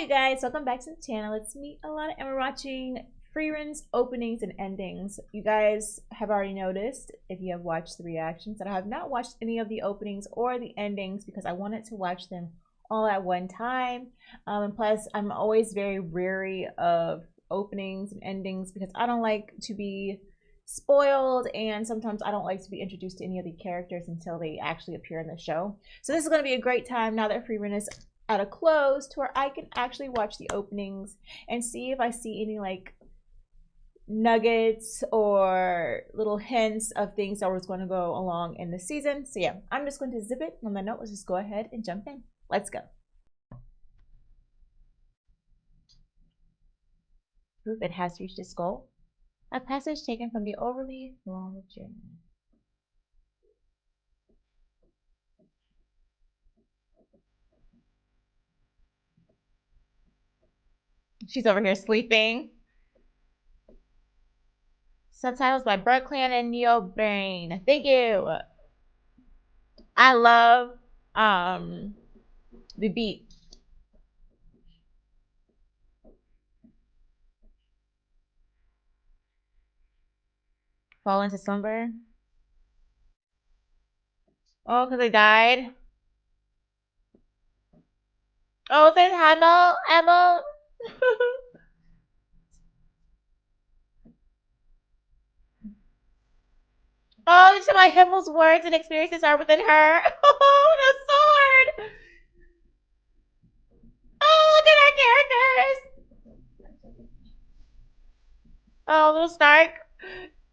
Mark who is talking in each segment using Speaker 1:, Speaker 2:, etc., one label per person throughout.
Speaker 1: Hi guys, welcome back to the channel. It's me, Alana, and we're watching Frieren's openings and endings. You guys have already noticed, if you have watched the reactions, that I have not watched any of the openings or the endings because I wanted to watch them all at one time. And plus, I'm always very wary of openings and endings because I don't like to be spoiled, and sometimes I don't like to be introduced to any of the characters until they actually appear in the show. So this is going to be a great time now that Frieren is at a close to where I can actually watch the openings and see if I see any like nuggets or little hints of things that was going to go along in the season. So yeah, I'm just going to zip it. On that note, let's just go ahead and jump in. Let's go. Proof it has reached its goal. A passage taken from the overly long journey. She's over here sleeping. Subtitles by Brooklyn and Neo Brain. Thank you. I love the beat. Fall into slumber. Oh, because they died. Oh, then Emma. Oh, so my Himmel's words and experiences are within her. Oh, the sword. Oh, look at our characters. Oh, little Stark.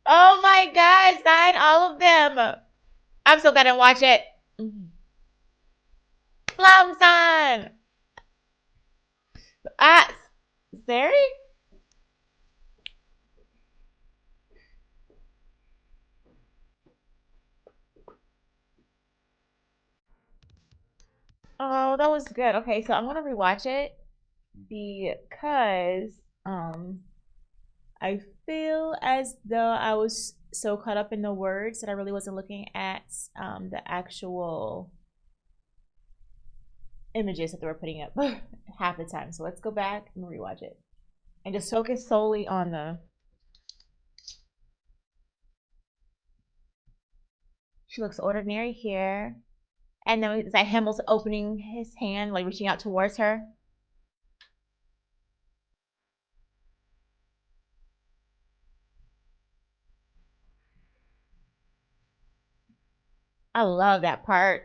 Speaker 1: Oh my God, sign all of them. I'm so glad I watch it. Plum-san. Ah, Zeri? Oh, that was good. Okay, so I'm gonna rewatch it because I feel as though I was so caught up in the words that I really wasn't looking at the actual images that they were putting up half the time. So let's go back and rewatch it and just focus solely on the. She looks ordinary here, and then it's like Himmel's opening his hand, like reaching out towards her. I love that part.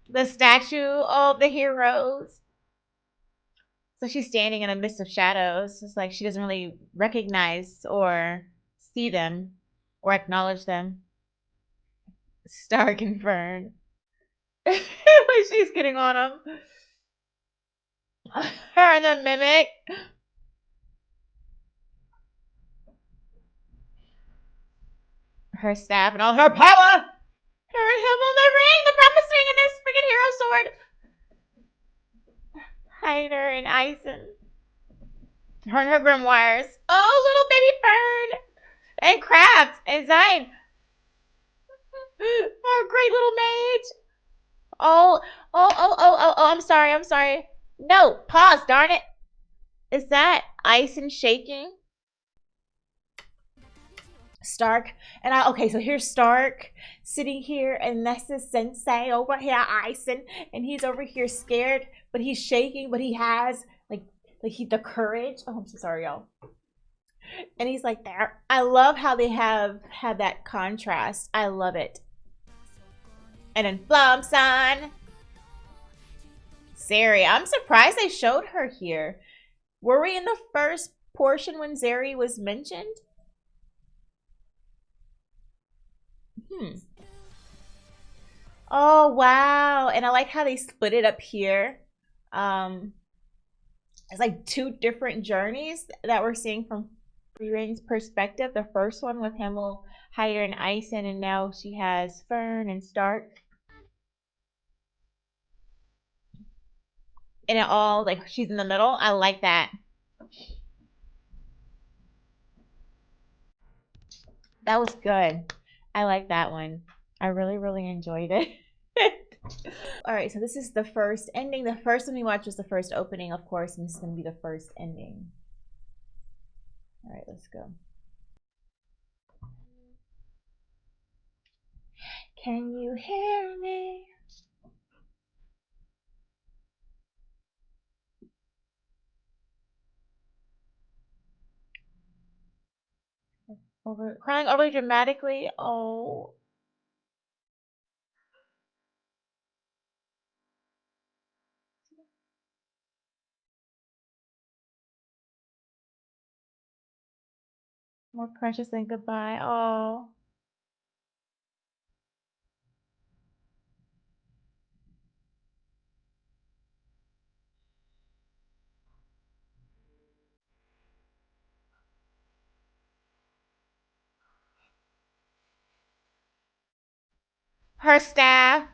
Speaker 1: The statue of the heroes. So she's standing in a mist of shadows. It's like she doesn't really recognize or see them or acknowledge them. Stark and Fern. Like she's getting on them. Her and the mimic. Her staff and all her power. Her and him on the ring, the promise ring, and this freaking hero sword. Hyder and Ison. Her and her grimoires. Oh, little baby Fern. And Kraft and Zine. Our great little mage. Oh, I'm sorry. No, pause, darn it. Is that Ison shaking? Stark. And okay, so here's Stark sitting here, and that's the sensei over here, Ison, and he's over here scared, but he's shaking, but he has the courage. Oh, I'm so sorry, y'all. And he's like there. I love how they have had that contrast. I love it. And then Flumson. Zeri. I'm surprised they showed her here. Were we in the first portion when Zeri was mentioned? Oh, wow. And I like how they split it up here. It's like two different journeys that we're seeing from Frieren's perspective. The first one with Himmel, Hyder, and Ison, and now she has Fern and Stark. And it all, like, she's in the middle. I like that. That was good. I like that one. I really, really enjoyed it. All right, so this is the first ending. The first one we watched was the first opening, of course, and this is going to be the first ending. All right, let's go. Can you hear me? Crying overly dramatically. Oh. More precious than goodbye. Oh. Her staff.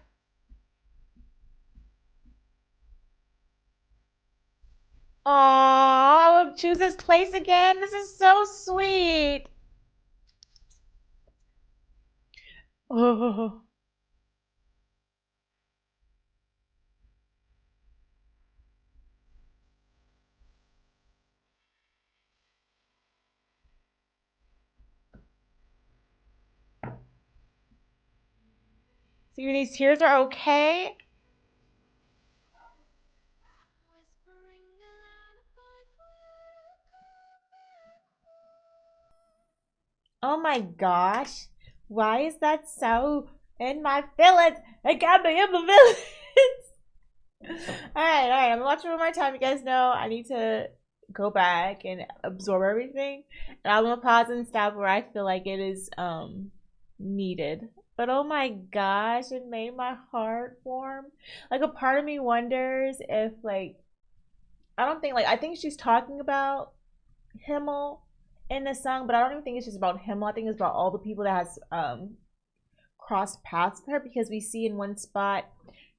Speaker 1: Oh, I would choose this place again. This is so sweet. Oh. So these tears are okay? Oh my gosh. Why is that so in my feelings? It got me in my feelings. Alright, I'm gonna watch it one more time. You guys know I need to go back and absorb everything. And I'm gonna pause and stop where I feel like it is needed. But oh my gosh, it made my heart warm. Like a part of me wonders if like I don't think like I think she's talking about Himmel in the song, but I don't even think it's just about Himmel. I think it's about all the people that has crossed paths with her because we see in one spot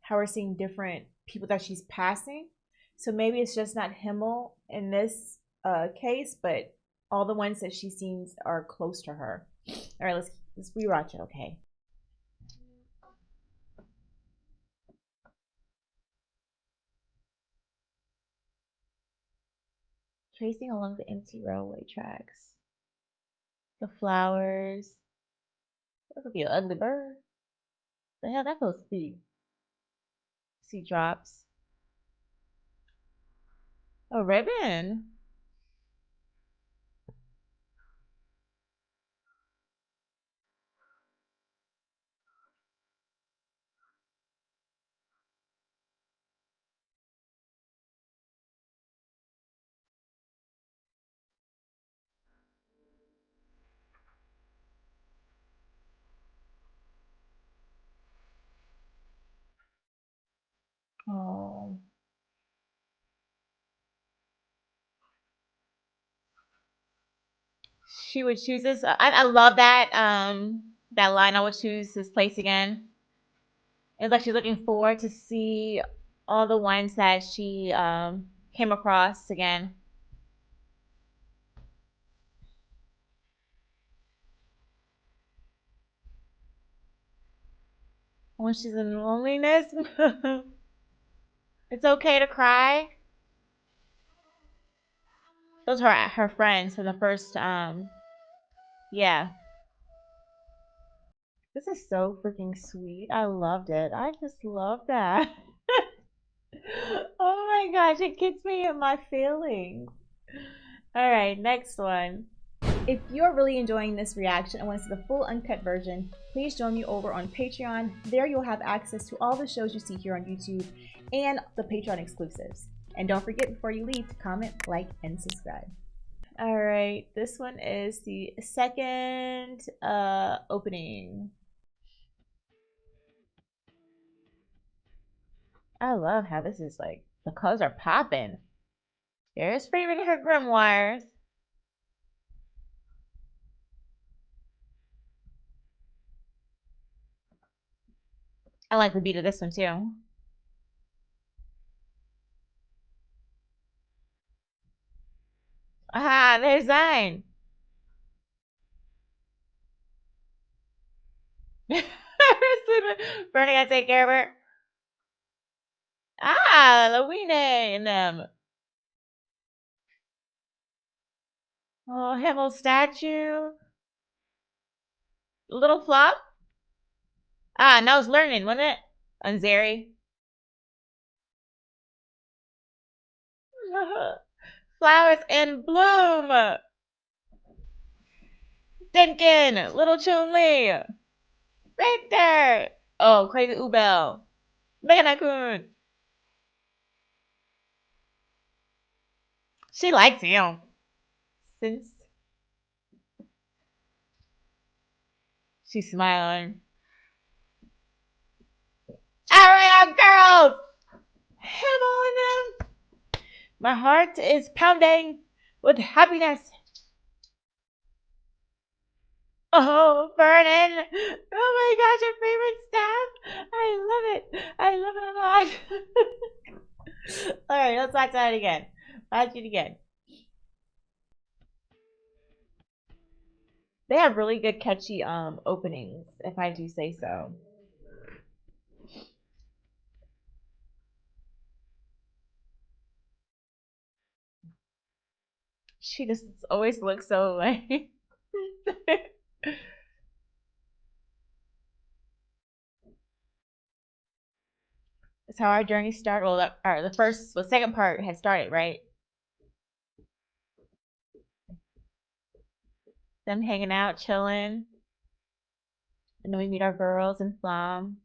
Speaker 1: how we're seeing different people that she's passing. So maybe it's just not Himmel in this case, but all the ones that she seems are close to her. All right, let's rewatch it. Okay. Tracing along the empty railway tracks. The flowers. That could be an ugly bird. The hell that supposed to be? Sea drops. A ribbon. Oh. She would choose this. I love that that line. I would choose this place again. It's like she's looking forward to see all the ones that she came across again. When she's in loneliness, it's okay to cry. Those are her friends from the first yeah. This is so freaking sweet. I loved it. I just love that. Oh my gosh, it gets me in my feelings. All right, next one. If you're really enjoying this reaction and want to see the full uncut version, please join me over on Patreon. There you'll have access to all the shows you see here on YouTube and the Patreon exclusives. And don't forget before you leave to comment, like, and subscribe. All right, this one is the second opening. I love how this is like, the colors are popping. There's Frieren and her grimoires. I like the beat of this one too. Ah, there's Zine. Bernie gotta take care of her. Louine and them. Oh, Himmel statue. Little flop. Ah, now it's learning, wasn't it? On Zeri. Flowers in bloom. Denkin. Little Chun-Li. Right there. Oh, crazy Ubel. Megana-kun. She likes him. Since she's smiling. Alright, girls! Himmel and them. My heart is pounding with happiness. Oh, Vernon! Oh my gosh, your favorite staff! I love it! I love it a lot! Alright, let's watch that again. Watch it again. They have really good catchy openings, if I do say so. She just always looks so like That's how our journey started. Well, the second part has started, right? Them hanging out, chilling, and then we meet our girls in Flom.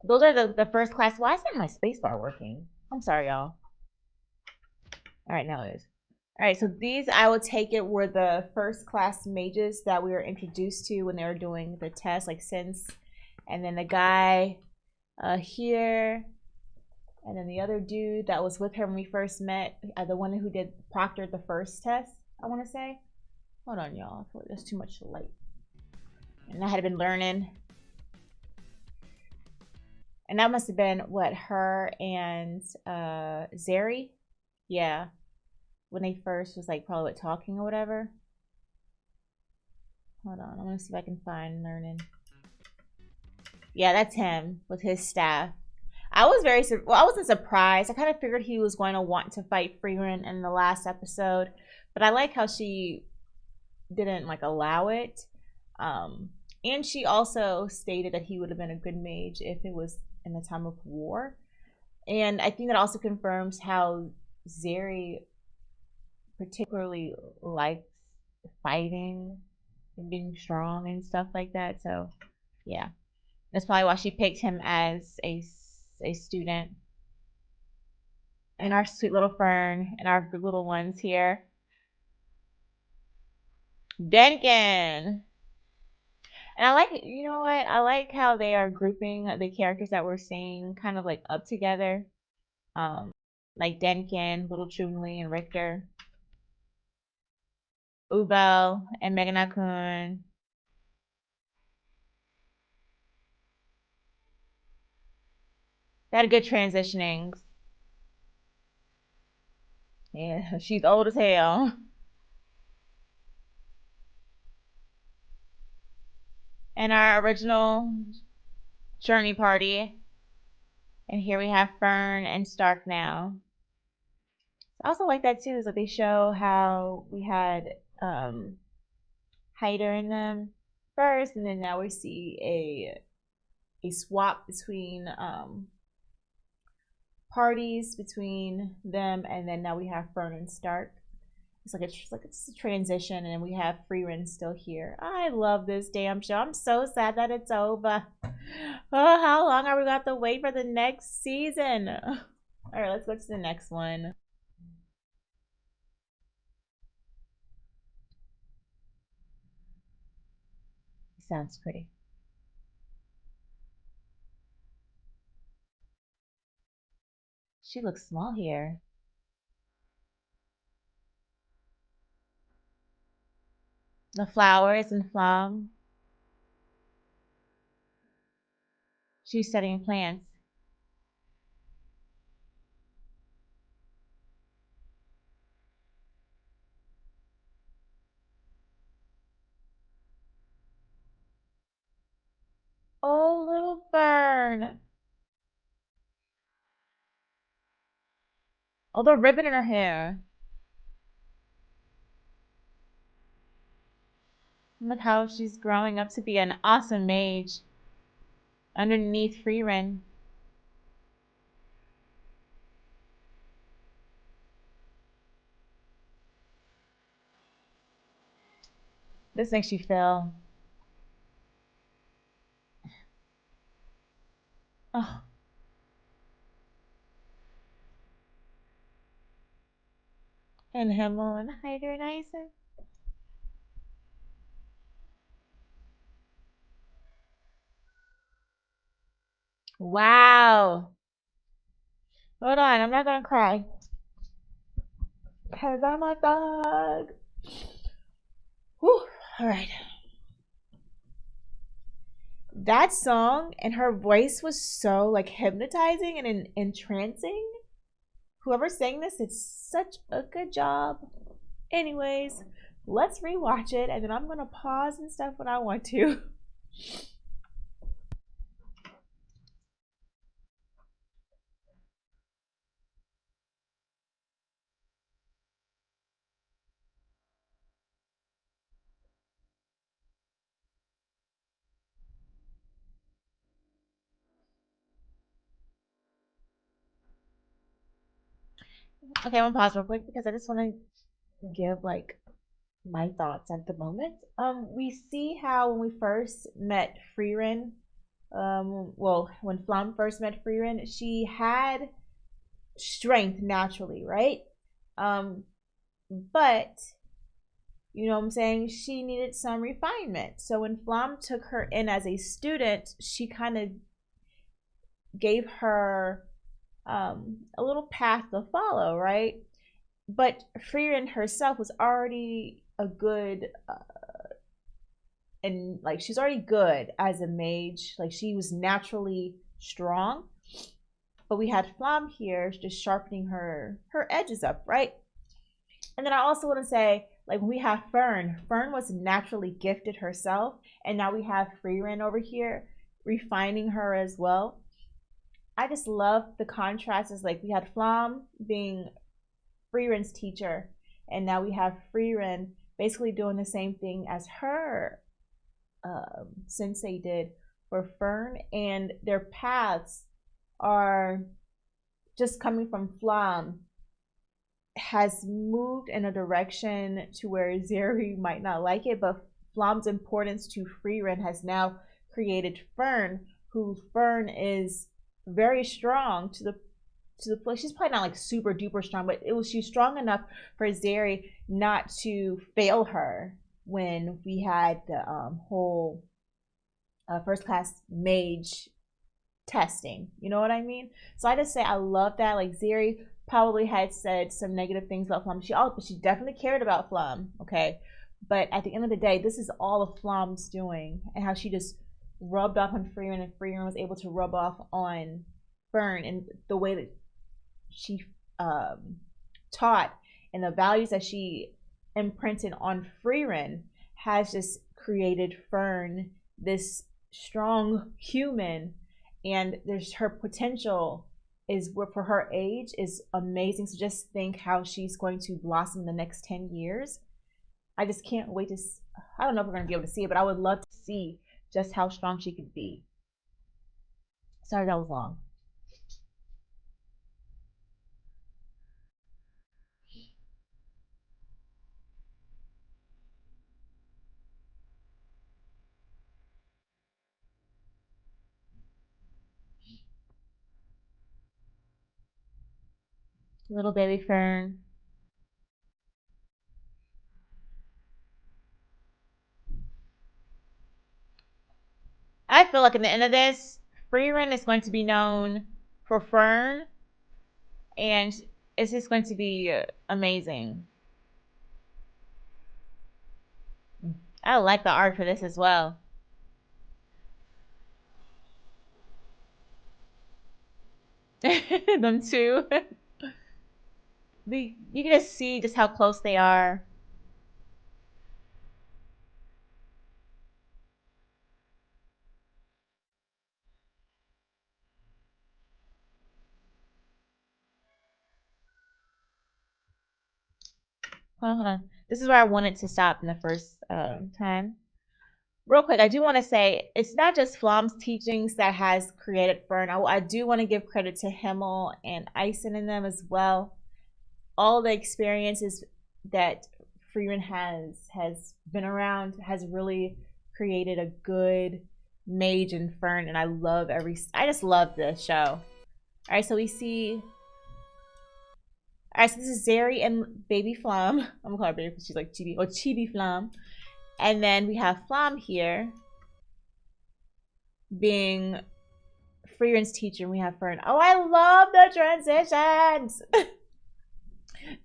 Speaker 1: Those are the first class. Why isn't my spacebar working? I'm sorry, y'all. All right, now it is. All right, so these, I will take it, were the first class mages that we were introduced to when they were doing the test, like Sense, and then the guy here, and then the other dude that was with her when we first met, the one who did proctored the first test, I want to say. Hold on, y'all. I feel like there's too much light. And I had been learning. And that must have been, what, her and Zeri? Yeah. When they first was like probably talking or whatever. Hold on, I'm gonna see if I can find learning. Yeah, that's him with his staff. I was I wasn't surprised. I kind of figured he was going to want to fight Frieren in the last episode, but I like how she didn't like allow it. And she also stated that he would have been a good mage if it was in the time of war. And I think that also confirms how Zeri particularly likes fighting and being strong and stuff like that. So, yeah, that's probably why she picked him as a student. And our sweet little Fern and our little ones here. Denkin. And I like, you know what? I like how they are grouping the characters that we're seeing kind of like up together. Um, like Denkin, Little Chun-Li, and Richter. Ubel and Megana-kun. They had good transitionings. Yeah, she's old as hell. And our original journey party. And here we have Fern and Stark now. I also like that too, is that they show how we had Hyder in them first, and then now we see a swap between parties between them, and then now we have Fern and Stark. It's a transition, and we have Frieren still here. I love this damn show. I'm so sad that it's over. Oh, how long are we going to have to wait for the next season? All right, let's go to the next one. Sounds pretty. She looks small here. The flowers and Flom. She's studying plants. Fern. Oh, the ribbon in her hair. Look how she's growing up to be an awesome mage underneath Frieren. This makes you feel. Oh. And Himmel and Hydernizer. Wow. Hold on, I'm not gonna cry. Cause I'm a thug. Whew. Alright. That song and her voice was so like hypnotizing and entrancing. Whoever sang this did such a good job. Anyways, let's rewatch it and then I'm gonna pause and stuff when I want to. Okay, I'm gonna pause real quick because I just want to give like my thoughts at the moment. We see how when we first met Frieren, well, when Flam first met Frieren, she had strength naturally, right? Um, but you know what I'm saying? She needed some refinement. So when Flam took her in as a student, she kind of gave her a little path to follow, right? But Frieren herself was already a good and like she's already good as a mage. Like she was naturally strong. But we had Flam here just sharpening her edges up, right? And then I also want to say, like when we have Fern, Fern was naturally gifted herself, and now we have Frieren over here refining her as well. I just love the contrast. Is like we had Flam being Frieren's teacher, and now we have Frieren basically doing the same thing as her sensei did for Fern, and their paths are just coming from Flam has moved in a direction to where Zeri might not like it, but Flam's importance to Frieren has now created Fern, who Fern is very strong to the place. She's probably not like super duper strong, but she's strong enough for Zeri not to fail her when we had the whole first class mage testing. You know what I mean? So I just say I love that. Like Zeri probably had said some negative things about Flum. But she definitely cared about Flum, okay? But at the end of the day, this is all of Flum's doing and how she just rubbed off on Frieren and Frieren was able to rub off on Fern and the way that she taught and the values that she imprinted on Frieren has just created Fern this strong human, and there's her potential is for her age is amazing. So just think how she's going to blossom in the next 10 years. I just can't wait to I don't know if we're going to be able to see it, but I would love to see just how strong she could be. Sorry that was long. Little baby Fern. I feel like at the end of this, Frieren is going to be known for Fern, and it's just going to be amazing. I like the art for this as well. Them two. You can just see just how close they are. Hold on. This is where I wanted to stop in the first time. Real quick, I do want to say it's not just Flom's teachings that has created Fern. I do want to give credit to Himmel and Eisen in them as well. All the experiences that Frieren has been around has really created a good mage and Fern, and I just love this show. All right, so we see. All right, so this is Zeri and Baby Flom. I'm gonna call her Baby because she's like Chibi or Chibi Flom. And then we have Flom here being Frieren's teacher, and we have Fern. Oh, I love the transitions.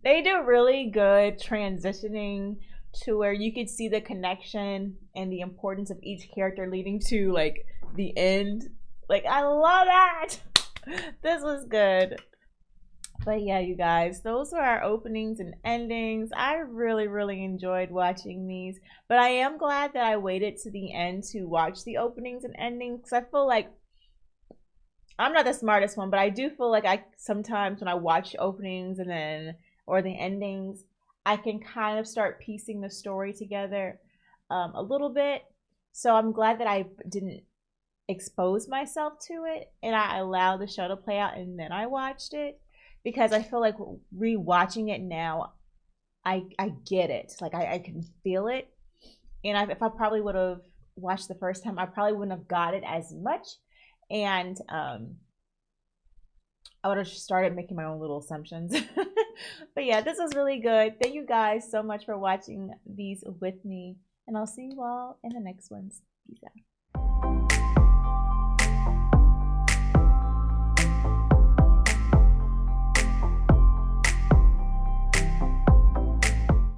Speaker 1: They do really good transitioning to where you could see the connection and the importance of each character leading to like the end. Like, I love that. This was good. But yeah, you guys, those were our openings and endings. I really enjoyed watching these, but I am glad that I waited to the end to watch the openings and endings, because I feel like I'm not the smartest one, but I do feel like I sometimes when I watch openings and then or the endings, I can kind of start piecing the story together a little bit. So I'm glad that I didn't expose myself to it and I allowed the show to play out and then I watched it. Because I feel like rewatching it now, I get it. Like I can feel it. And if I probably would have watched the first time, I probably wouldn't have got it as much. And I would have started making my own little assumptions. But yeah, this was really good. Thank you guys so much for watching these with me. And I'll see you all in the next ones. Peace out.